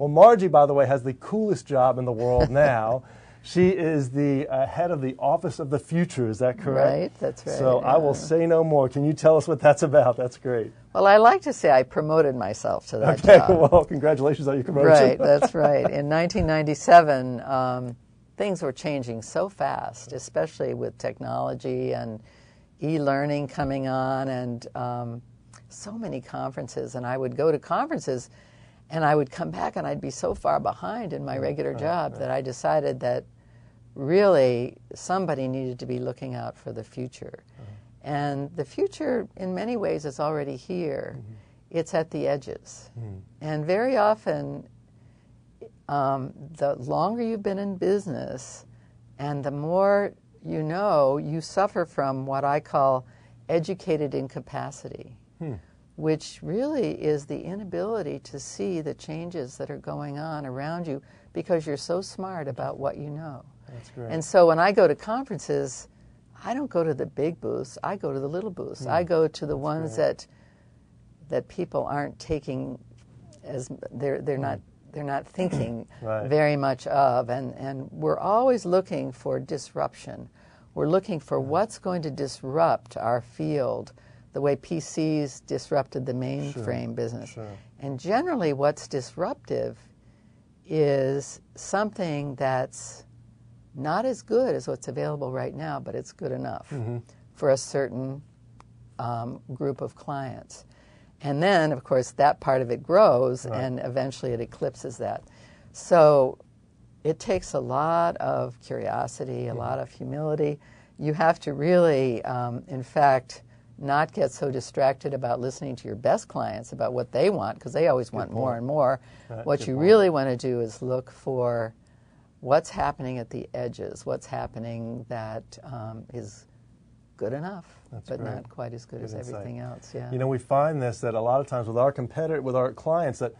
Well, Margie, by the way, has the coolest job in the world now. She is the head of the Office of the Future, is that correct? Right, that's right. So I will say no more. Can you tell us what that's about? That's great. Well, I like to say I promoted myself to that Okay, job. well, congratulations on your promotion. Right, that's right. In 1997, things were changing so fast, especially with technology and e-learning coming on, and so many conferences. And I would go to conferences, and I would come back, and I'd be so far behind in my regular job that I decided that really somebody needed to be looking out for the future. And the future, in many ways, is already here. It's at the edges. And very often, the longer you've been in business and the more you know, you suffer from what I call educated incapacity, which really is the inability to see the changes that are going on around you because you're so smart about what you know. That's great. And so when I go to conferences, I don't go to the big booths, I go to the little booths. I go to the ones that people aren't taking as they're not thinking very much of, and we're always looking for disruption. We're looking for what's going to disrupt our field, the way PCs disrupted the mainframe business. And generally what's disruptive is something that's not as good as what's available right now, but it's good enough for a certain group of clients. And then, of course, that part of it grows, and eventually it eclipses that. So it takes a lot of curiosity, a lot of humility. You have to really, in fact, not get so distracted about listening to your best clients about what they want, because they always want more and more. What you really want to do is look for what's happening at the edges, what's happening that is good enough, but not quite as good as everything else. Yeah. You know, we find this, that a lot of times with our with our clients, that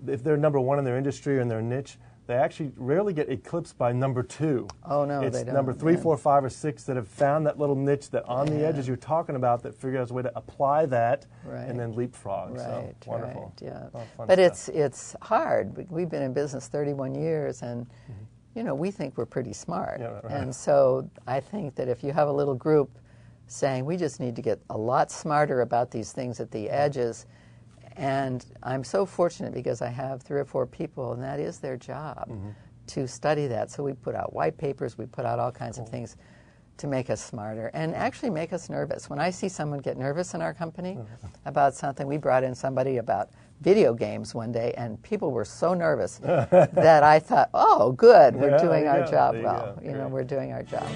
if they're number one in their industry or in their niche, they actually rarely get eclipsed by number two. Oh, no, it's they don't. Number 3, 4, 5, or 6 that have found that little niche that on the edges you're talking about, that figure out a way to apply that and then leapfrog. So wonderful. Yeah. Oh, but it's hard. We've been in business 31 years, and you know, we think we're pretty smart. And so I think that if you have a little group saying we just need to get a lot smarter about these things at the edges, and I'm so fortunate because I have 3 or 4 people, and that is their job to study that. So we put out white papers, we put out all kinds of things to make us smarter and actually make us nervous. When I see someone get nervous in our company about something, we brought in somebody about video games one day, and people were so nervous that I thought, oh, good, we're doing our job well. You know, we're doing our job.